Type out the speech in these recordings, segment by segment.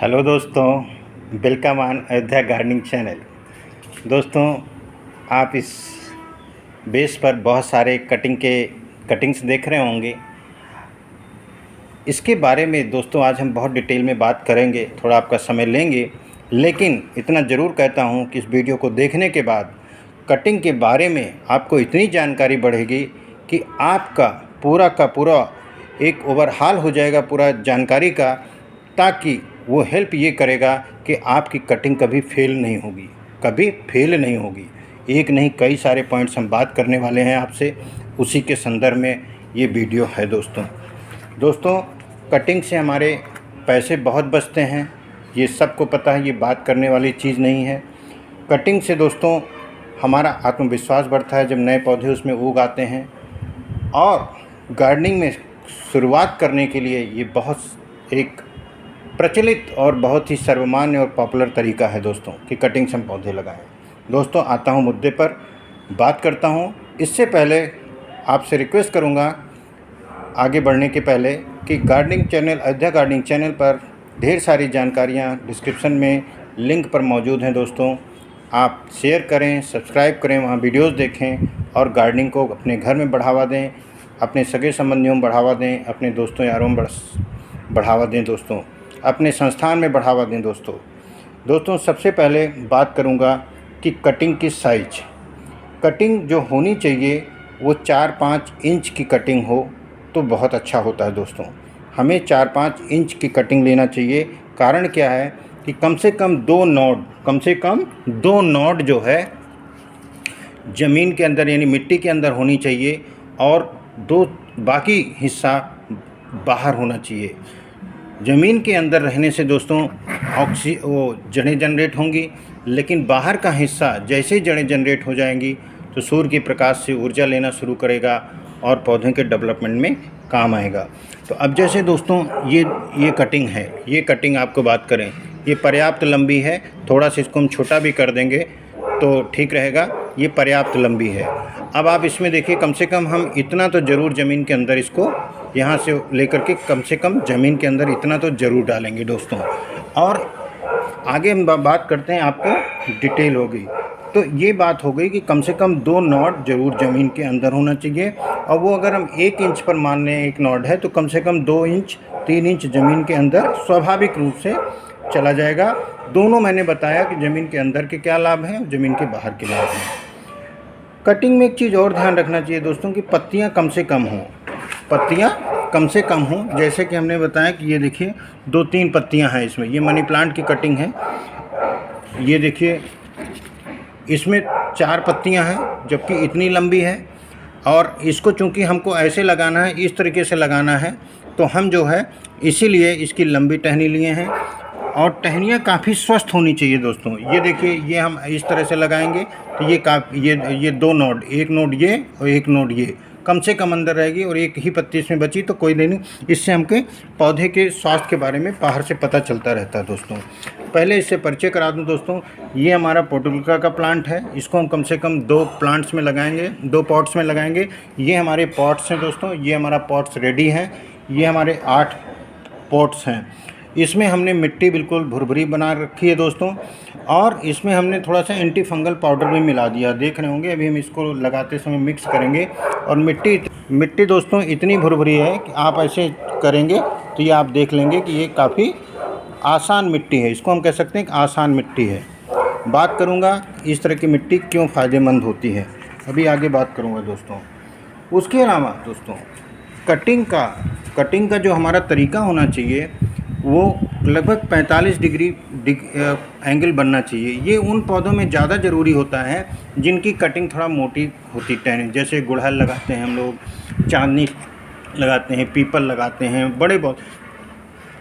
Hello दोस्तों, welcome on Ayodhya gardening channel. दोस्तों, आप इस बेस पर बहुत सारे कटिंग्स देख रहे होंगे। इसके बारे में दोस्तों आज हम बहुत डिटेल में बात करेंगे, थोड़ा आपका समय लेंगे, लेकिन इतना ज़रूर कहता हूँ कि इस वीडियो को देखने के बाद कटिंग के बारे में आपको इतनी जानकारी बढ़ेगी कि आपका पूरा का पूरा एक ओवरहाल हो जाएगा पूरा जानकारी का, ताकि वो हेल्प ये करेगा कि आपकी कटिंग कभी फेल नहीं होगी। एक नहीं, कई सारे पॉइंट्स हम बात करने वाले हैं आपसे, उसी के संदर्भ में ये वीडियो है। दोस्तों, कटिंग से हमारे पैसे बहुत बचते हैं, ये सबको पता है, ये बात करने वाली चीज़ नहीं है। कटिंग से दोस्तों हमारा आत्मविश्वास बढ़ता है जब नए पौधे उसमें उग आते हैं, और गार्डनिंग में शुरुआत करने के लिए ये बहुत एक प्रचलित और बहुत ही सर्वमान्य और पॉपुलर तरीका है दोस्तों कि कटिंग से हम पौधे लगाएं। दोस्तों, आता हूं मुद्दे पर, बात करता हूं। इससे पहले आपसे रिक्वेस्ट करूंगा आगे बढ़ने के पहले कि gardening channel, Ayodhya gardening channel पर ढेर सारी जानकारियां डिस्क्रिप्शन में लिंक पर मौजूद हैं। दोस्तों, आप शेयर करें, सब्सक्राइब करें, वहाँ वीडियोज़ देखें और गार्डनिंग को अपने घर में बढ़ावा दें, अपने सगे संबंधियों में बढ़ावा दें, अपने दोस्तों यारों में बढ़ावा दें, दोस्तों अपने संस्थान में बढ़ावा दें। दोस्तों सबसे पहले बात करूंगा कि कटिंग की साइज। कटिंग जो होनी चाहिए वो 4-5 इंच की कटिंग हो तो बहुत अच्छा होता है। दोस्तों, हमें 4-5 इंच की कटिंग लेना चाहिए। कारण क्या है कि कम से कम दो नोड जो है ज़मीन के अंदर यानी मिट्टी के अंदर होनी चाहिए, और बाकी हिस्सा बाहर होना चाहिए। ज़मीन के अंदर रहने से दोस्तों वो जड़ें जनरेट होंगी, लेकिन बाहर का हिस्सा जैसे ही जड़ें जनरेट हो जाएंगी तो सूर्य के प्रकाश से ऊर्जा लेना शुरू करेगा और पौधे के डेवलपमेंट में काम आएगा। तो अब जैसे दोस्तों ये कटिंग है, ये कटिंग आपको बात करें, ये पर्याप्त लंबी है। थोड़ा सा इसको हम छोटा भी कर देंगे तो ठीक रहेगा, ये पर्याप्त लंबी है। अब आप इसमें देखिए, कम से कम हम इतना तो ज़रूर ज़मीन के अंदर इसको यहाँ से लेकर के कम से कम ज़मीन के अंदर इतना तो ज़रूर डालेंगे दोस्तों। और आगे हम बात करते हैं, आपको डिटेल होगी। तो ये बात हो गई कि कम से कम 2 नॉड ज़रूर ज़मीन के अंदर होना चाहिए, और वो अगर हम 1 इंच पर मान लें एक नॉड है तो कम से कम 2 इंच 3 इंच ज़मीन के अंदर स्वाभाविक रूप से चला जाएगा। दोनों मैंने बताया कि ज़मीन के अंदर के क्या लाभ हैं, ज़मीन के बाहर के लाभ हैं। कटिंग में एक चीज़ और ध्यान रखना चाहिए दोस्तों कि पत्तियां कम से कम हों। जैसे कि हमने बताया कि ये देखिए 2-3 पत्तियां हैं इसमें, ये मनी प्लांट की कटिंग है। ये देखिए इसमें 4 पत्तियां हैं जबकि इतनी लंबी है, और इसको चूँकि हमको ऐसे लगाना है, इस तरीके से लगाना है, तो हम जो है इसीलिए इसकी लंबी टहनी लिए हैं। और टहनियाँ काफ़ी स्वस्थ होनी चाहिए दोस्तों। ये देखिए, ये हम इस तरह से लगाएंगे तो ये 2 नोड, एक नोड ये और एक नोड ये कम से कम अंदर रहेगी, और एक ही पत्ती इसमें बची तो कोई नहीं। इससे हमके पौधे के स्वास्थ्य के बारे में बाहर से पता चलता रहता है। दोस्तों, पहले इससे परिचय करा दूं दोस्तों, ये हमारा पोर्टुगल्का का प्लांट है। इसको हम कम से कम 2 प्लांट्स में लगाएंगे, 2 पॉट्स में लगाएंगे। ये हमारे पॉट्स हैं दोस्तों, ये हमारा पॉट्स रेडी है। ये हमारे 8 पॉट्स हैं। इसमें हमने मिट्टी बिल्कुल भुरभुरी बना रखी है दोस्तों, और इसमें हमने थोड़ा सा एंटी फंगल पाउडर भी मिला दिया, देख रहे होंगे। अभी हम इसको लगाते समय मिक्स करेंगे। और मिट्टी दोस्तों इतनी भुरभुरी है कि आप ऐसे करेंगे तो ये आप देख लेंगे कि ये काफ़ी आसान मिट्टी है। इसको हम कह सकते हैं कि आसान मिट्टी है। बात करूँगा इस तरह की मिट्टी क्यों फ़ायदेमंद होती है, अभी आगे बात करूँगा दोस्तों। उसके अलावा दोस्तों कटिंग का जो हमारा तरीका होना चाहिए वो लगभग 45 डिग्री एंगल बनना चाहिए। ये उन पौधों में ज़्यादा ज़रूरी होता है जिनकी कटिंग थोड़ा मोटी होती है, जैसे गुड़हल लगाते हैं हम लोग, चांदनी लगाते हैं, पीपल लगाते हैं, बड़े बहुत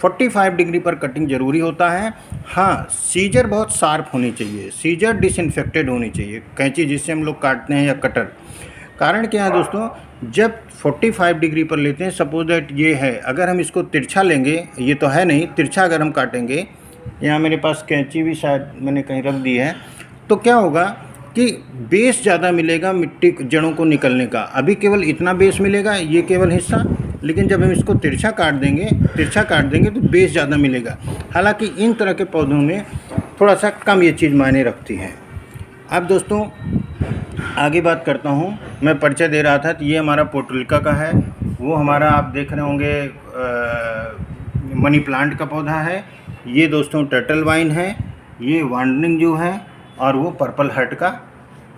45 डिग्री पर कटिंग ज़रूरी होता है। हाँ, सीजर बहुत शार्प होनी चाहिए, सीजर डिसइंफेक्टेड होनी चाहिए, कैंची जिससे हम लोग काटते हैं, या कटर। कारण क्या है दोस्तों, जब 45 डिग्री पर लेते हैं, सपोज दैट ये है, अगर हम इसको तिरछा लेंगे, ये तो है नहीं, तिरछा अगर हम काटेंगे, यहाँ मेरे पास कैंची भी शायद मैंने कहीं रख दी है, तो क्या होगा कि बेस ज़्यादा मिलेगा मिट्टी जड़ों को निकलने का। अभी केवल इतना बेस मिलेगा, ये केवल हिस्सा, लेकिन जब हम इसको तिरछा काट देंगे तो बेस ज़्यादा मिलेगा। हालांकि इन तरह के पौधों में थोड़ा सा कम ये चीज़ मायने रखती है। अब दोस्तों आगे बात करता हूँ। मैं परिचय दे रहा था, तो ये हमारा पोर्टुलिका का है, वो हमारा आप देख रहे होंगे मनी प्लांट का पौधा है। ये दोस्तों टर्टल वाइन है, ये वांडरिंग जो है, और वो पर्पल हार्ट का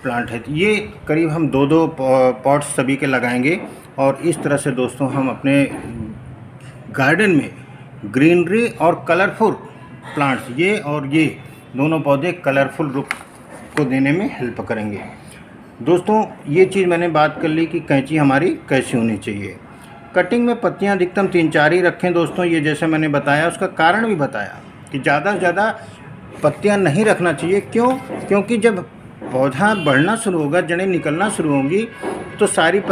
प्लांट है। ये करीब हम 2-2 पॉट्स सभी के लगाएंगे, और इस तरह से दोस्तों हम अपने गार्डन में ग्रीनरी और कलरफुल प्लांट्स, ये और ये दोनों पौधे कलरफुल रुख को देने में हेल्प करेंगे। दोस्तों ये चीज़ मैंने बात कर ली कि कैंची हमारी कैसी होनी चाहिए। कटिंग में पत्तियां अधिकतम 3-4 ही रखें दोस्तों। ये जैसे मैंने बताया, उसका कारण भी बताया कि ज़्यादा से ज़्यादा पत्तियां नहीं रखना चाहिए। क्यों? क्योंकि जब पौधा बढ़ना शुरू होगा, जड़ें निकलना शुरू होंगी, तो सारी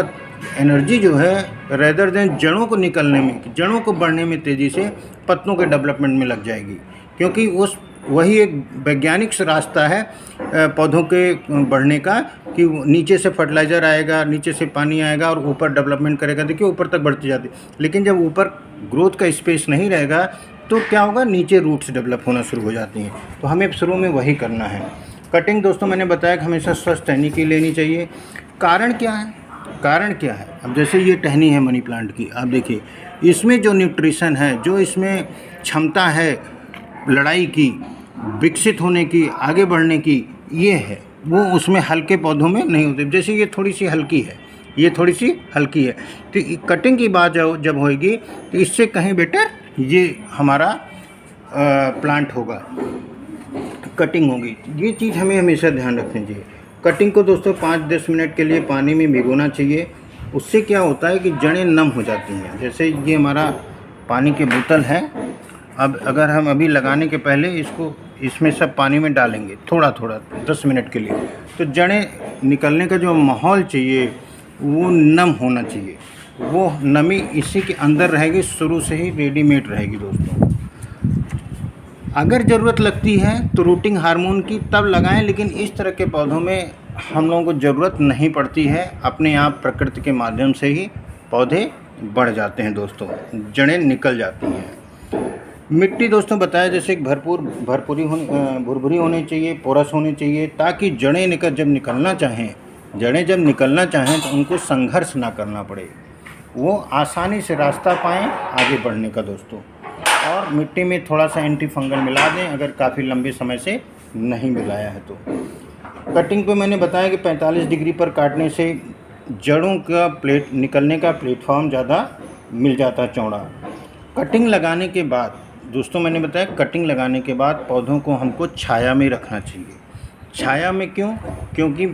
एनर्जी जो है रेदर देन जड़ों को निकलने में, जड़ों को बढ़ने में, तेज़ी से पत्तों के डेवलपमेंट में लग जाएगी। क्योंकि वही एक वैज्ञानिक रास्ता है पौधों के बढ़ने का, कि नीचे से फर्टिलाइज़र आएगा, नीचे से पानी आएगा और ऊपर डेवलपमेंट करेगा। देखिए ऊपर तक बढ़ती जाती है, लेकिन जब ऊपर ग्रोथ का स्पेस नहीं रहेगा तो क्या होगा, नीचे रूट्स डेवलप होना शुरू हो जाती हैं। तो हमें शुरू में वही करना है। कटिंग दोस्तों मैंने बताया कि हमेशा स्वस्थ टहनी की लेनी चाहिए। कारण क्या है? कारण क्या है? अब जैसे ये टहनी है मनी प्लांट की, आप देखिए इसमें जो न्यूट्रिशन है, जो इसमें क्षमता है लड़ाई की, विकसित होने की, आगे बढ़ने की, ये है, वो उसमें हल्के पौधों में नहीं होते। जैसे ये थोड़ी सी हल्की है, ये थोड़ी सी हल्की है, तो कटिंग की बात जब होएगी तो इससे कहीं बेटर ये हमारा प्लांट होगा, कटिंग होगी। ये चीज़ हमें हमेशा ध्यान रखनी चाहिए। कटिंग को दोस्तों 5-10 मिनट के लिए पानी में भिगोना चाहिए। उससे क्या होता है कि जड़ें नम हो जाती हैं। जैसे ये हमारा पानी की बोतल है, अब अगर हम अभी लगाने के पहले इसको इसमें सब पानी में डालेंगे थोड़ा थोड़ा 10 मिनट के लिए, तो जड़ें निकलने का जो माहौल चाहिए वो नम होना चाहिए। वो नमी इसी के अंदर रहेगी, शुरू से ही रेडीमेड रहेगी दोस्तों। अगर ज़रूरत लगती है तो रूटिंग हार्मोन की तब लगाएं, लेकिन इस तरह के पौधों में हम लोगों को ज़रूरत नहीं पड़ती है। अपने आप प्रकृति के माध्यम से ही पौधे बढ़ जाते हैं दोस्तों, जड़ें निकल जाती हैं। मिट्टी दोस्तों बताया जैसे भरपूरी भुरभुरी होनी चाहिए, पोरस होनी चाहिए, ताकि जड़ें जब निकलना चाहें तो उनको संघर्ष ना करना पड़े, वो आसानी से रास्ता पाएँ आगे बढ़ने का दोस्तों। और मिट्टी में थोड़ा सा एंटी फंगल मिला दें अगर काफ़ी लंबे समय से नहीं मिलाया है तो। कटिंग पे मैंने बताया कि 45 डिग्री पर काटने से जड़ों का निकलने का प्लेटफॉर्म ज़्यादा मिल जाता है, चौड़ा। कटिंग लगाने के बाद दोस्तों मैंने बताया, कटिंग लगाने के बाद पौधों को हमको छाया में रखना चाहिए। छाया में क्यों? क्योंकि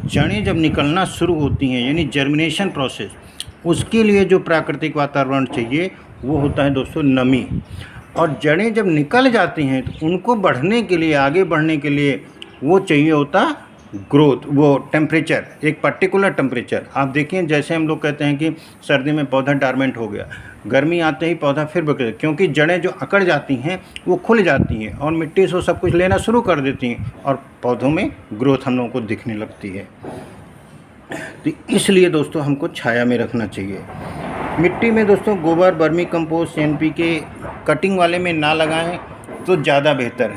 जड़ें जब निकलना शुरू होती हैं, यानी जर्मिनेशन प्रोसेस, उसके लिए जो प्राकृतिक वातावरण चाहिए वो होता है दोस्तों नमी। और जड़ें जब निकल जाती हैं तो उनको बढ़ने के लिए, आगे बढ़ने के लिए वो चाहिए होता ग्रोथ, वो टेम्परेचर, एक पर्टिकुलर टेम्परेचर। आप देखिए जैसे हम लोग कहते हैं कि सर्दी में पौधा डॉर्मेंट हो गया, गर्मी आते ही पौधा फिर बढ़, क्योंकि जड़ें जो अकड़ जाती हैं वो खुल जाती हैं और मिट्टी से सब कुछ लेना शुरू कर देती हैं और पौधों में ग्रोथ हम लोगों को दिखने लगती है। तो इसलिए दोस्तों हमको छाया में रखना चाहिए। मिट्टी में दोस्तों गोबर, वर्मी कंपोस्ट, NPK कटिंग वाले में ना लगाएं तो ज़्यादा बेहतर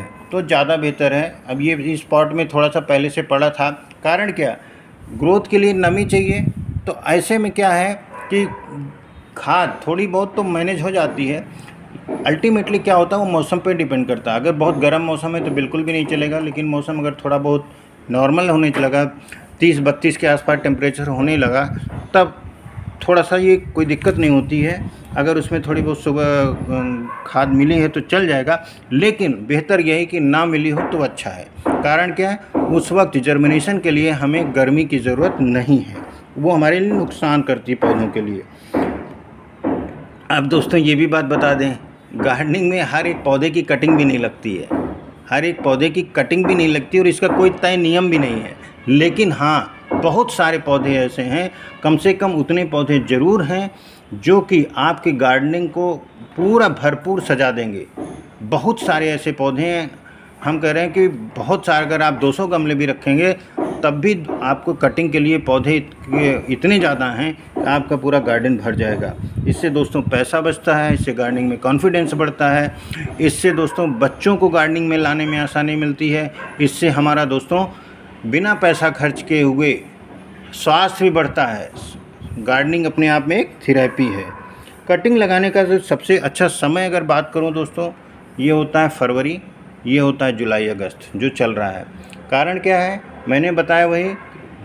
है। अब ये इस पॉट में थोड़ा सा पहले से पड़ा था, कारण क्या? ग्रोथ के लिए नमी चाहिए। तो ऐसे में क्या है कि खाद थोड़ी बहुत तो मैनेज हो जाती है। अल्टीमेटली क्या होता है वो मौसम पे डिपेंड करता है। अगर बहुत गर्म मौसम है तो बिल्कुल भी नहीं चलेगा, लेकिन मौसम अगर थोड़ा बहुत नॉर्मल होने लगा, 30-32 के आसपास टेम्परेचर होने लगा, तब थोड़ा सा ये कोई दिक्कत नहीं होती है। अगर उसमें थोड़ी बहुत सुबह खाद मिली है तो चल जाएगा, लेकिन बेहतर यही कि ना मिली हो तो अच्छा है। कारण क्या है? उस वक्त जर्मिनेशन के लिए हमें गर्मी की ज़रूरत नहीं है, वो हमारे लिए नुकसान करती है पौधों के लिए। अब दोस्तों ये भी बात बता दें, गार्डनिंग में हर एक पौधे की कटिंग भी नहीं लगती है, और इसका कोई तय नियम भी नहीं है। लेकिन हाँ, बहुत सारे पौधे ऐसे हैं, कम से कम उतने पौधे ज़रूर हैं जो कि आपकी गार्डनिंग को पूरा भरपूर सजा देंगे। बहुत सारे ऐसे पौधे हैं, हम कह रहे हैं कि बहुत सारे, अगर आप 200 गमले भी रखेंगे तब भी आपको कटिंग के लिए पौधे इतने ज़्यादा हैं कि आपका पूरा गार्डन भर जाएगा। इससे दोस्तों पैसा बचता है, इससे गार्डनिंग में कॉन्फिडेंस बढ़ता है, इससे दोस्तों बच्चों को गार्डनिंग में लाने में आसानी मिलती है, इससे हमारा दोस्तों बिना पैसा खर्च किए हुए स्वास्थ्य भी बढ़ता है। गार्डनिंग अपने आप में एक थेरेपी है। कटिंग लगाने का जो सबसे अच्छा समय अगर बात करूं दोस्तों, ये होता है फरवरी, ये होता है जुलाई अगस्त जो चल रहा है। कारण क्या है, मैंने बताया वही,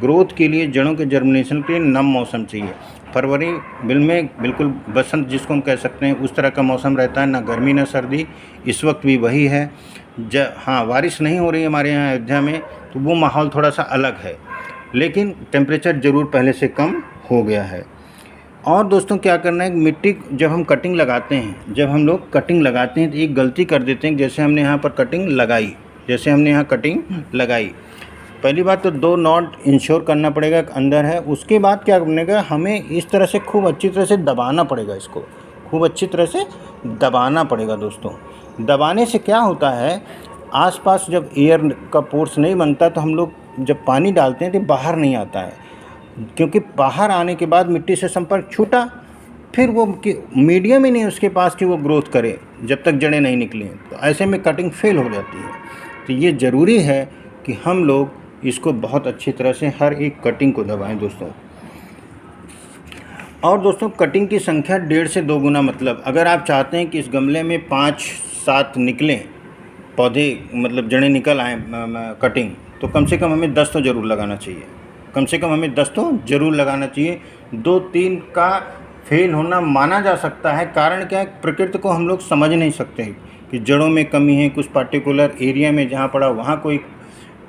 ग्रोथ के लिए, जड़ों के जर्मिनेशन के लिए नम मौसम चाहिए। फरवरी में बिल्कुल बसंत जिसको हम कह सकते हैं उस तरह का मौसम रहता है, ना गर्मी ना सर्दी। इस वक्त भी वही है। हाँ, बारिश नहीं हो रही है हमारे यहाँ अयोध्या में, तो वो माहौल थोड़ा सा अलग है, लेकिन टेम्परेचर ज़रूर पहले से कम हो गया है। और दोस्तों क्या करना है, मिट्टी जब हम कटिंग लगाते हैं, जब हम लोग कटिंग लगाते हैं तो एक गलती कर देते हैं। जैसे हमने यहाँ पर कटिंग लगाई, पहली बात तो 2 नॉट इंश्योर करना पड़ेगा अंदर है। उसके बाद क्या करने का, हमें इस तरह से खूब अच्छी तरह से दबाना पड़ेगा, इसको खूब अच्छी तरह से दबाना पड़ेगा दोस्तों। दबाने से क्या होता है, आसपास जब एयर का पोर्स नहीं बनता तो हम लोग जब पानी डालते हैं तो बाहर नहीं आता है, क्योंकि बाहर आने के बाद मिट्टी से संपर्क छूटा, फिर वो मीडियम ही नहीं उसके पास कि वो ग्रोथ करे जब तक जड़ें नहीं निकलें, तो ऐसे में कटिंग फेल हो जाती है। तो ये ज़रूरी है कि हम लोग इसको बहुत अच्छी तरह से हर एक कटिंग को दबाएं दोस्तों। और दोस्तों कटिंग की संख्या 1.5 से 2 गुना, मतलब अगर आप चाहते हैं कि इस गमले में 5-7 निकलें पौधे, मतलब जड़ें निकल आएँ कटिंग, तो कम से कम हमें 10 तो ज़रूर लगाना चाहिए। 2-3 का फेल होना माना जा सकता है। कारण क्या है, प्रकृति को हम लोग समझ नहीं सकते कि जड़ों में कमी है, कुछ पार्टिकुलर एरिया में जहाँ पड़ा वहाँ कोई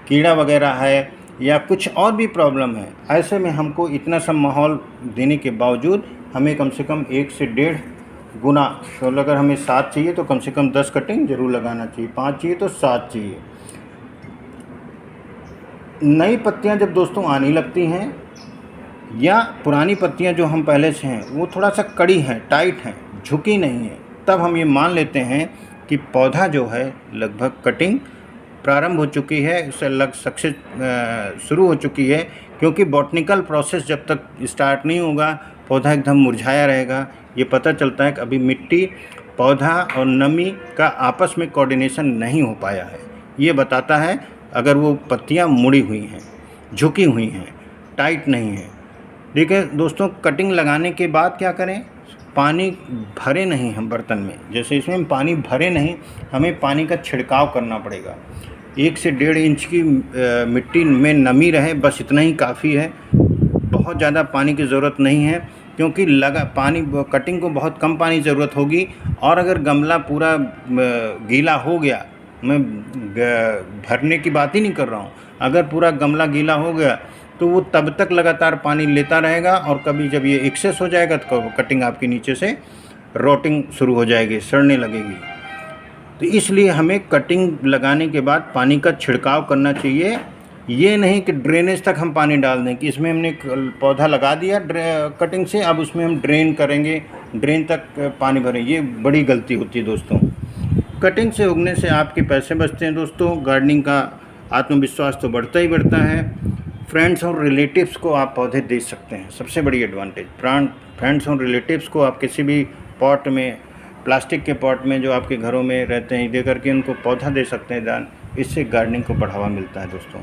कीड़ा वगैरह है या कुछ और भी प्रॉब्लम है। ऐसे में हमको इतना सब माहौल देने के बावजूद हमें कम से कम 1 से 1.5 गुना, तो अगर हमें 7 चाहिए तो कम से कम 10 कटिंग ज़रूर लगाना चाहिए, 5 चाहिए तो 7 चाहिए। नई पत्तियां जब दोस्तों आने लगती हैं या पुरानी पत्तियां जो हम पहले से हैं वो थोड़ा सा कड़ी हैं, टाइट हैं, झुकी नहीं है, तब हम ये मान लेते हैं कि पौधा जो है लगभग कटिंग प्रारंभ हो चुकी है, उससे सक्सेस शुरू हो चुकी है। क्योंकि बॉटनिकल प्रोसेस जब तक स्टार्ट नहीं होगा पौधा एकदम मुरझाया रहेगा। ये पता चलता है कि अभी मिट्टी, पौधा और नमी का आपस में कोऑर्डिनेशन नहीं हो पाया है। ये बताता है अगर वो पत्तियां मुड़ी हुई हैं, झुकी हुई हैं, टाइट नहीं हैं। ठीक है दोस्तों, कटिंग लगाने के बाद क्या करें, पानी भरे नहीं हम बर्तन में, जैसे इसमें हम पानी भरे नहीं, हमें पानी का छिड़काव करना पड़ेगा। 1 से 1.5 इंच की मिट्टी में नमी रहे, बस इतना ही काफ़ी है। बहुत ज़्यादा पानी की ज़रूरत नहीं है, क्योंकि कटिंग को बहुत कम पानी ज़रूरत होगी। और अगर गमला पूरा गीला हो गया, मैं भरने की बात ही नहीं कर रहा हूँ, अगर पूरा गमला गीला हो गया तो वो तब तक लगातार पानी लेता रहेगा, और कभी जब ये एक्सेस हो जाएगा तो कटिंग आपके नीचे से रोटिंग शुरू हो जाएगी, सड़ने लगेगी। तो इसलिए हमें कटिंग लगाने के बाद पानी का छिड़काव करना चाहिए। ये नहीं कि ड्रेनेज तक हम पानी डाल दें कि इसमें हमने पौधा लगा दिया कटिंग से, अब उसमें हम ड्रेन करेंगे, ड्रेन तक पानी भरें, ये बड़ी गलती होती है दोस्तों। कटिंग से उगने से आपके पैसे बचते हैं दोस्तों, गार्डनिंग का आत्मविश्वास तो बढ़ता ही बढ़ता है। फ्रेंड्स और रिलेटिव्स को आप पौधे दे सकते हैं, सबसे बड़ी एडवांटेज। फ्रेंड्स और रिलेटिव्स को आप किसी भी पॉट में, प्लास्टिक के पॉट में जो आपके घरों में रहते हैं, दे करके उनको पौधा दे सकते हैं दान। इससे गार्डनिंग को बढ़ावा मिलता है दोस्तों।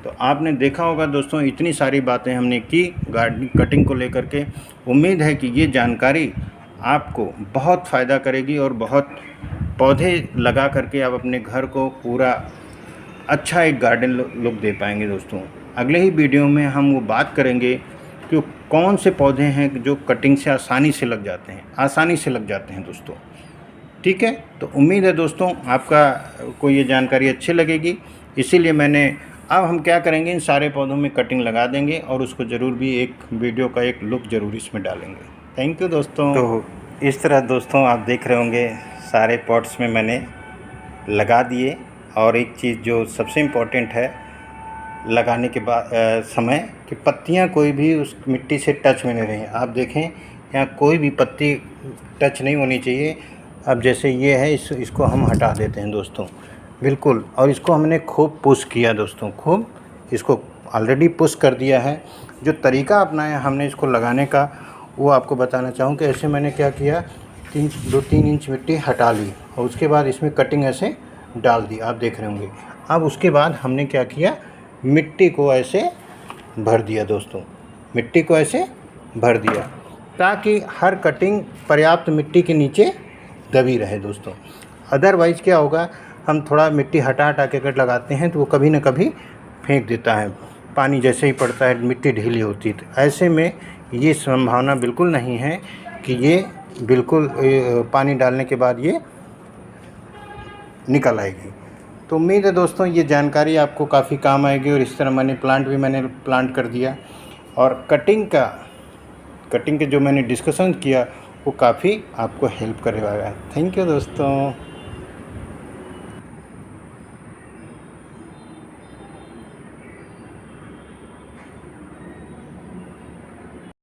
तो आपने देखा होगा दोस्तों, इतनी सारी बातें हमने की गार्डनिंग कटिंग को लेकर के। उम्मीद है कि ये जानकारी आपको बहुत फ़ायदा करेगी और बहुत पौधे लगा करके आप अपने घर को पूरा अच्छा एक गार्डन लुक दे पाएंगे दोस्तों। अगले ही वीडियो में हम वो बात करेंगे कि कौन से पौधे हैं जो कटिंग से आसानी से लग जाते हैं दोस्तों। ठीक है, तो उम्मीद है दोस्तों आपको ये जानकारी अच्छी लगेगी। इसीलिए अब हम क्या करेंगे, इन सारे पौधों में कटिंग लगा देंगे और उसको ज़रूर भी एक वीडियो का एक लुक ज़रूर इसमें डालेंगे। थैंक यू दोस्तों। तो इस तरह दोस्तों आप देख रहे होंगे सारे पॉट्स में मैंने लगा दिए। और एक चीज़ जो सबसे इम्पोर्टेंट है लगाने के बाद समय कि पत्तियां कोई भी उस मिट्टी से टच में नहीं रहें। आप देखें यहाँ कोई भी पत्ती टच नहीं होनी चाहिए। अब जैसे ये है, इसको हम हटा देते हैं दोस्तों, बिल्कुल। और इसको हमने खूब पुश किया दोस्तों, खूब इसको ऑलरेडी पुश कर दिया है। जो तरीका अपनाया हमने इसको लगाने का वो आपको बताना चाहूँ कि ऐसे मैंने क्या किया, 2-3 इंच मिट्टी हटा ली और उसके बाद इसमें कटिंग ऐसे डाल दी, आप देख रहे होंगे। अब उसके बाद हमने क्या किया, मिट्टी को ऐसे भर दिया दोस्तों, मिट्टी को ऐसे भर दिया ताकि हर कटिंग पर्याप्त मिट्टी के नीचे दबी रहे दोस्तों। अदरवाइज़ क्या होगा, हम थोड़ा मिट्टी हटा हटा के अगर लगाते हैं तो वो कभी ना कभी फेंक देता है, पानी जैसे ही पड़ता है मिट्टी ढीली होती है। तो ऐसे में ये संभावना बिल्कुल नहीं है कि ये बिल्कुल पानी डालने के बाद ये निकल आएगी। तो उम्मीद है दोस्तों ये जानकारी आपको काफ़ी काम आएगी। और इस तरह मैंने प्लांट कर दिया और कटिंग के जो मैंने डिस्कशन किया वो काफ़ी आपको हेल्प करेगा। थैंक यू दोस्तों।